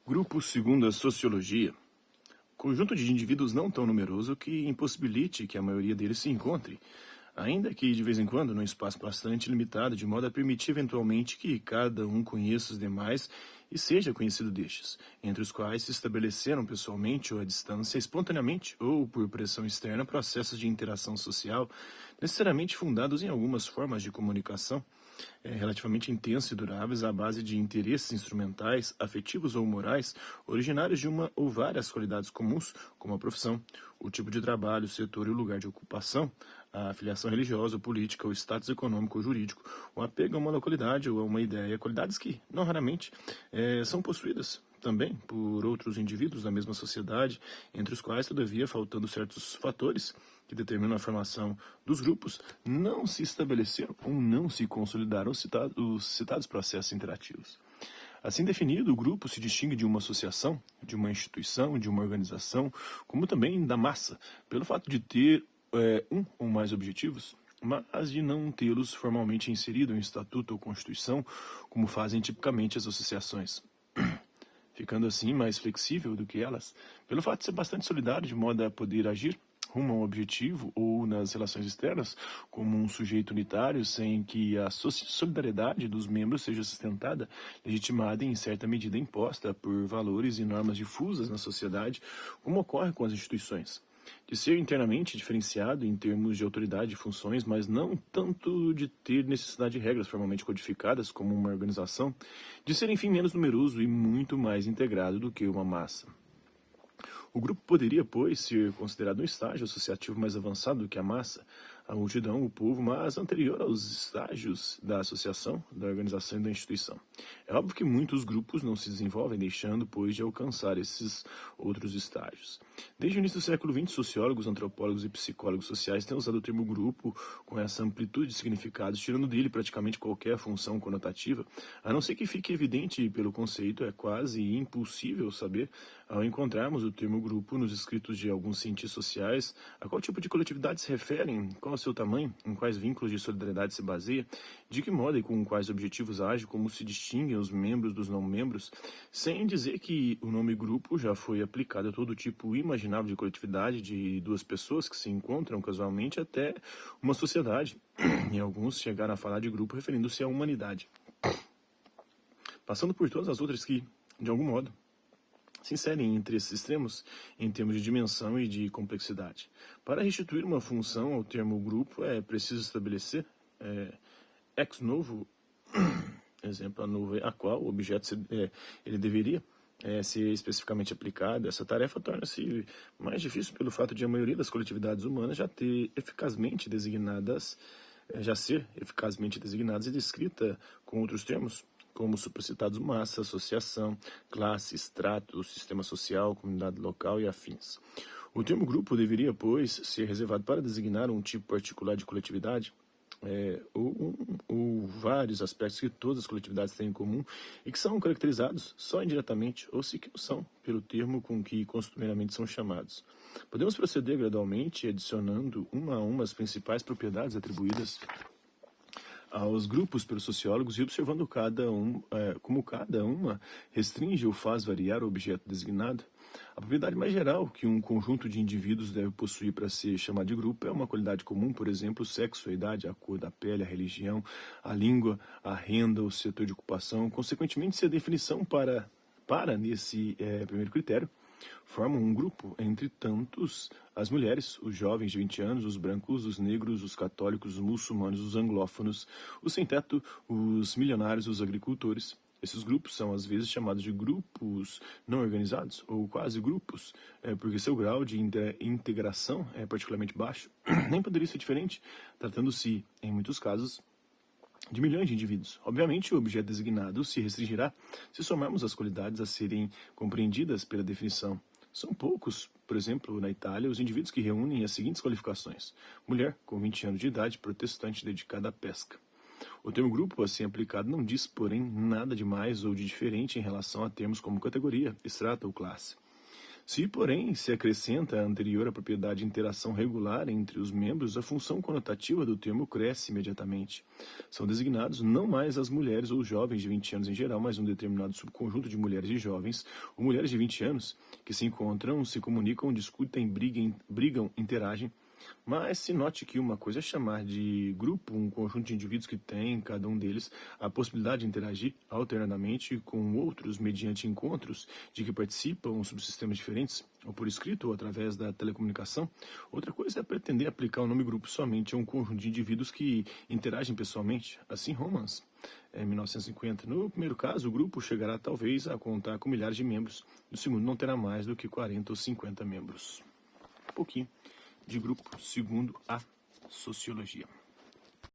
Grupo segundo a sociologia, conjunto de indivíduos não tão numeroso que impossibilite que a maioria deles se encontre, ainda que de vez em quando num espaço bastante limitado, de modo a permitir eventualmente que cada um conheça os demais e seja conhecido destes, entre os quais se estabeleceram pessoalmente ou à distância, espontaneamente ou por pressão externa, processos de interação social, necessariamente fundados em algumas formas de comunicação, relativamente intensos e duráveis à base de interesses instrumentais, afetivos ou morais, originários de uma ou várias qualidades comuns, como a profissão, o tipo de trabalho, o setor e o lugar de ocupação, a afiliação religiosa ou política, o status econômico ou jurídico, o apego a uma localidade ou a uma ideia, qualidades que, não raramente, são possuídas também por outros indivíduos da mesma sociedade, entre os quais, todavia, faltando certos fatores que determinam a formação dos grupos, não se estabeleceram ou não se consolidaram os citados processos interativos. Assim definido, o grupo se distingue de uma associação, de uma instituição, de uma organização, como também da massa, pelo fato de ter um ou mais objetivos, mas de não tê-los formalmente inserido em estatuto ou constituição, como fazem tipicamente as associações, ficando assim mais flexível do que elas, pelo fato de ser bastante solidário de modo a poder agir rumo a um objetivo ou nas relações externas como um sujeito unitário sem que a solidariedade dos membros seja sustentada, legitimada e em certa medida imposta por valores e normas difusas na sociedade, como ocorre com as instituições. De ser internamente diferenciado em termos de autoridade e funções, mas não tanto de ter necessidade de regras formalmente codificadas como uma organização, de ser enfim menos numeroso e muito mais integrado do que uma massa. O grupo poderia, pois, ser considerado um estágio associativo mais avançado do que a massa, a multidão, o povo, mas anterior aos estágios da associação, da organização e da instituição. É óbvio que muitos grupos não se desenvolvem deixando, pois, de alcançar esses outros estágios. Desde o início do século XX, sociólogos, antropólogos e psicólogos sociais têm usado o termo grupo com essa amplitude de significados, tirando dele praticamente qualquer função conotativa, a não ser que fique evidente pelo conceito, é quase impossível saber, ao encontrarmos o termo grupo nos escritos de alguns cientistas sociais, a qual tipo de coletividade se referem, qual é o seu tamanho, em quais vínculos de solidariedade se baseia, de que modo e com quais objetivos age, como se distinguem os membros dos não-membros, sem dizer que o nome grupo já foi aplicado a todo tipo imaginável de coletividade de duas pessoas que se encontram casualmente até uma sociedade, e alguns chegaram a falar de grupo referindo-se à humanidade, passando por todas as outras que, de algum modo, se inserem entre esses extremos em termos de dimensão e de complexidade. Para restituir uma função ao termo grupo, é preciso estabelecer ex novo, exemplo, a novo a qual o objeto ele deveria ser especificamente aplicado. Essa tarefa torna-se mais difícil pelo fato de a maioria das coletividades humanas já ser eficazmente designadas e descrita com outros termos, como supracitados massa, associação, classe, extrato, sistema social, comunidade local e afins. O termo grupo deveria, pois, ser reservado para designar um tipo particular de coletividade, ou vários aspectos que todas as coletividades têm em comum e que são caracterizados só indiretamente, ou sequer são, pelo termo com que costumeiramente são chamados. Podemos proceder gradualmente, adicionando uma a uma as principais propriedades atribuídas aos grupos pelos sociólogos e observando como cada uma restringe ou faz variar o objeto designado. A propriedade mais geral que um conjunto de indivíduos deve possuir para ser chamado de grupo é uma qualidade comum, por exemplo, o sexo, a idade, a cor da pele, a religião, a língua, a renda, o setor de ocupação. Consequentemente, se a definição para nesse primeiro critério, formam um grupo, entre tantos, as mulheres, os jovens de 20 anos, os brancos, os negros, os católicos, os muçulmanos, os anglófonos, os sem-teto, os milionários, os agricultores. Esses grupos são, às vezes, chamados de grupos não organizados, ou quase grupos, porque seu grau de integração é particularmente baixo. Nem poderia ser diferente, tratando-se, em muitos casos, de milhões de indivíduos. Obviamente, o objeto designado se restringirá se somarmos as qualidades a serem compreendidas pela definição. São poucos, por exemplo, na Itália, os indivíduos que reúnem as seguintes qualificações: mulher, com 20 anos de idade, protestante dedicada à pesca. O termo grupo, assim aplicado, não diz, porém, nada de mais ou de diferente em relação a termos como categoria, extrato ou classe. Se, porém, se acrescenta a anterior à propriedade de interação regular entre os membros, a função conotativa do termo cresce imediatamente. São designados não mais as mulheres ou jovens de 20 anos em geral, mas um determinado subconjunto de mulheres e jovens, ou mulheres de 20 anos, que se encontram, se comunicam, discutem, brigam, interagem. Mas se note que uma coisa é chamar de grupo um conjunto de indivíduos que tem, cada um deles, a possibilidade de interagir alternadamente com outros mediante encontros de que participam subsistemas diferentes, ou por escrito ou através da telecomunicação. Outra coisa é pretender aplicar o nome grupo somente a um conjunto de indivíduos que interagem pessoalmente. Assim, Romans, em 1950. No primeiro caso, o grupo chegará talvez a contar com milhares de membros. No segundo, não terá mais do que 40 ou 50 membros. Um pouquinho de grupo, segundo a sociologia.